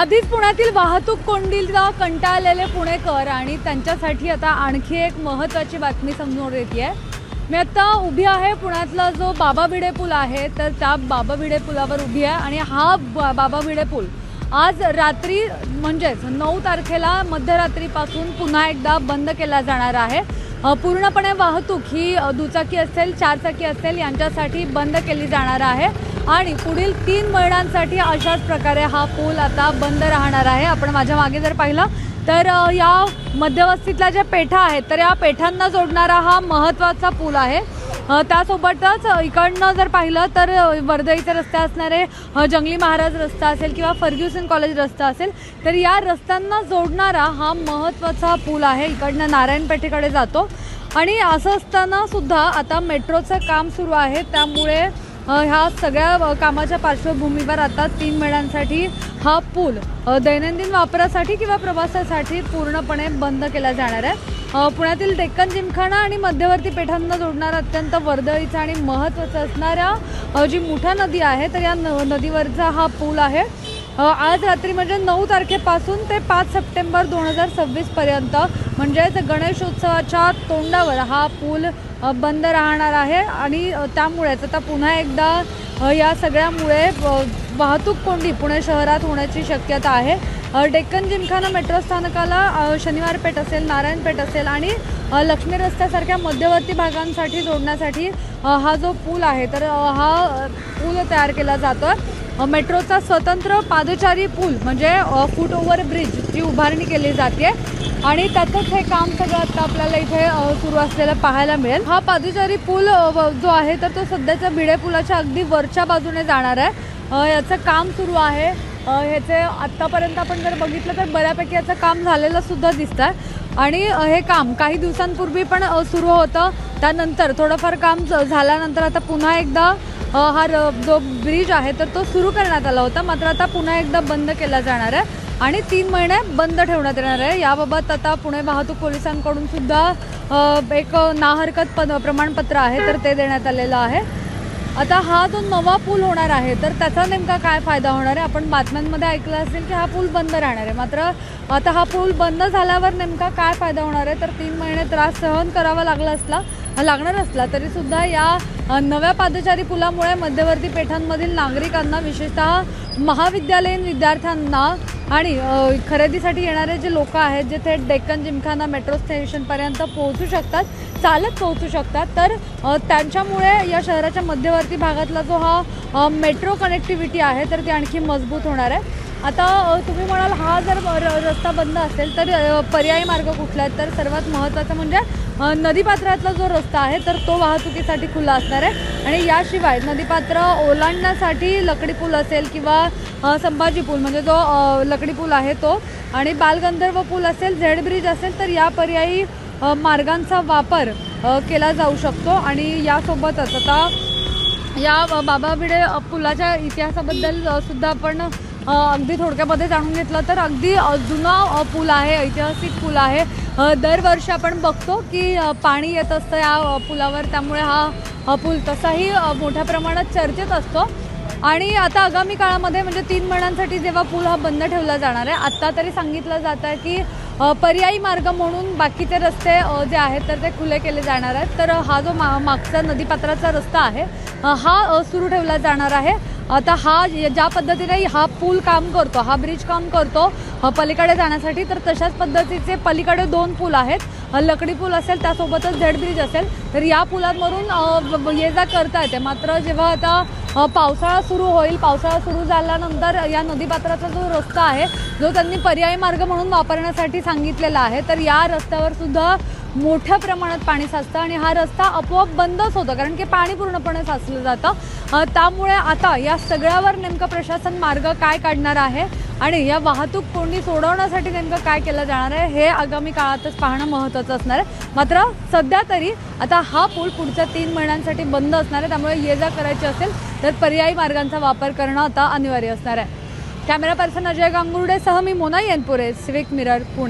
आधीच पुण्यातील वाहतूक कोंडीला कंटाळलेले पुणेकर आणि त्यांच्यासाठी आता आणखी एक महत्त्वाची बातमी समोर येते। मी आता उभी आहे पुण्यातला जो बाबा भिडे पूल आहे, तर त्या बाबा भिडे पुलावर उभी आहे आणि हा बाबा भिडे पूल आज रात्री म्हणजेच 9 तारखेला मध्यरात्रीपासून पुन्हा एकदा बंद केला जाणार आहे। पूर्णपणे वाहतूक ही दुचाकी असेल, चारचाकी असेल यांच्यासाठी बंद केली जाणार आहे आणि पुढील 3 महिन्यांसाठी अशाच प्रकारे हा पूल आता बंद राहणार आहे। आपण माझ्या मागे जर पाहिलं तर या मध्यवस्तीतल्या ज्या पेठा आहेत तर या पेठांना जोडणारा हा महत्त्वाचा पूल आहे। त्यासोबतच इकडनं जर पाहिलं तर वर्धईचे रस्ते असणारे जंगली महाराज रस्ता असेल किंवा फर्ग्युसन कॉलेज रस्ता असेल, तर या रस्त्यांना जोडणारा हा महत्त्वाचा पूल आहे। इकडनं नारायण पेठेकडे जातो आणि असं असताना सुद्धा आता मेट्रोचं काम सुरू आहे, त्यामुळे ह्या सगळ्या कामाच्या पार्श्वभूमीवर आता 3 महिन्यांसाठी हा पूल दैनंदिन वापरासाठी किंवा प्रवासासाठी पूर्णपणे बंद केला जाणार आहे। पुण्यातील डेक्कन जिमखाना आणि मध्यवर्ती पेठांना जोडणारा अत्यंत वर्दळीचा आणि महत्त्वाचा असणाऱ्या जी मुठा नदी आहे, तर या नदीवरचा हा पूल आहे। आज रात्री म्हणजे 9 तारखेपासून ते 5 सप्टेंबर 2026 पर्यंत म्हणजेच गणेशोत्सवाच्या तोंडावर हा पूल बंद राहणार आहे आणि त्यामुळेच आता पुन्हा एकदा या सगळ्यामुळे वाहतूक कोंडी पुणे शहरात होण्याची शक्यता आहे। डेक्कन जिमखाना मेट्रो स्थानकाला शनिवार पेठ असेल, नारायण पेठ असेल आणि लक्ष्मी रस्त्यासारख्या मध्यवर्ती भागांसाठी जोडण्यासाठी हा जो पूल आहे तर हा पूल तयार केला जातो। मेट्रोचा स्वतंत्र पादचारी पूल म्हणजे फूट ओव्हर ब्रिजची उभारणी केली जाते आणि त्यातच हे काम सगळं आता आपल्याला इथे सुरू असलेलं पाहायला मिळेल। हा पादचारी पूल जो आहे तर तो सध्याच्या भिडे पुलाच्या अगदी वरच्या बाजूने जाणार आहे। याचं काम सुरू आहे। ह्याचे आत्तापर्यंत आपण जर बघितलं तर बऱ्यापैकी याचं काम झालेलं सुद्धा दिसतंय आणि हे काम काही दिवसांपूर्वी पण सुरू होतं, त्यानंतर थोडंफार काम झाल्यानंतर आता पुन्हा एकदा हा जो ब्रिज आहे तर तो सुरू करण्यात आला होता, मात्र आता पुन्हा एकदा बंद केला जाणार आहे आणि 3 महिने बंद ठेवण्यात येणार आहे। याबाबत आता पुणे वाहतूक पोलिसांकडून सुद्धा एक नाहरकत प्रमाणपत्र आहे तर ते देण्यात आलेलं आहे। आता हा जो नवा पूल होणार आहे तर त्याचा नेमका काय फायदा होणार आहे? आपण बातम्यांमध्ये ऐकलं असेल की हा पूल बंद राहणार आहे, मात्र आता हा पूल बंद झाल्यावर नेमका काय फायदा होणार आहे? तर 3 महिने त्रास सहन करावा लागणार असला तरी सुद्धा या नव्या पादचारी पुलामुळे मध्यवर्ती पेठांमधील नागरिकांना, विशेषतः महाविद्यालयीन विद्यार्थ्यांना आणि खरेदीसाठी येणारे जे लोक आहेत जे थेट डेक्कन जिमखाना मेट्रो स्टेशनपर्यंत पोहोचू शकतात, चालत पोहोचू शकतात, तर त्यांच्यामुळे या शहराच्या मध्यवर्ती भागातला जो हा मेट्रो कनेक्टिव्हिटी आहे तर ती आणखी मजबूत होणार आहे। आता तुम्ही म्हणाल हा जर रस्ता बंद असेल तर पर्यायी मार्ग कुठला आहे? तर सर्वात महत्त्वाचं म्हणजे नदीपात्रातला जो रस्ता आहे तर तो वाहतुकीसाठी खुला असणार आहे आणि याशिवाय नदीपात्र ओलांडण्यासाठी लकडी पूल असेल किंवा संभाजी पूल म्हणजे जो लकडी पूल आहे तो आणि बालगंधर्व पूल असेल, झेड ब्रिज असेल, तर या पर्यायी मार्गांचा वापर केला जाऊ शकतो। आणि यासोबतच आता या बाबा भिडे पुलाच्या इतिहासाबद्दल सुद्धा आपण अगदी थोडक्यामध्ये जाणून घेतलं तर अगदी जुना पूल आहे, ऐतिहासिक पूल आहे। दरवर्षी आपण बघतो की पाणी येत असतं या पुलावर, त्यामुळे हा पूल तसाही मोठ्या प्रमाणात चर्चेत असतो आणि आता आगामी काळामध्ये म्हणजे 3 महिन्यांसाठी जेव्हा पूल हा बंद ठेवला जाणार आहे, आत्ता तरी सांगितलं जात आहे की पर्यायी मार्ग म्हणून बाकीचे रस्ते जे आहेत तर ते खुले केले जाणार आहेत। तर हा जो मागचा नदीपात्राचा रस्ता आहे हा सुरू ठेवला जाणार आहे। आता हा ज्या पद्धतीने हा पूल काम करतो, हा ब्रिज काम करतो पलीकडे जाण्यासाठी, तर तशाच पद्धतीचे पलीकडे 2 पूल आहेत, लकडी पूल असेल त्यासोबतच झेड ब्रिज असेल, तर या पुलांवरून ये जा करता येते। मात्र जेव्हा आता पावसाळा सुरू होईल, पावसाळा सुरू झाल्यानंतर या नदीपात्राचा जो रस्ता आहे जो त्यांनी पर्यायी मार्ग म्हणून वापरण्यासाठी सांगितलेला आहे, तर या रस्त्यावर सुद्धा मोठ्या प्रमाणात पाणी साचतं आणि हा रस्ता आपोआप बंदच होतो कारण की पाणी पूर्णपणे साचलं जातं। त्यामुळे आता या सगळ्यावर नेमकं प्रशासन मार्ग काय काढणार आहे आणि या वाहतूक कोंडी सोडवण्यासाठी नेमकं काय केलं जाणार आहे हे आगामी काळातच पाहणं महत्त्वाचं असणार आहे। मात्र सध्या तरी आता हा पूल पुढच्या 3 महिन्यांसाठी बंद असणार आहे, त्यामुळे ये जा करायची असेल तर पर्यायी मार्गांचा वापर करणं आता अनिवार्य असणार आहे। कॅमेरा पर्सन अजय गांगुर्डेसह मी मोना येनपुरे, सिविक मिरर, पुणे।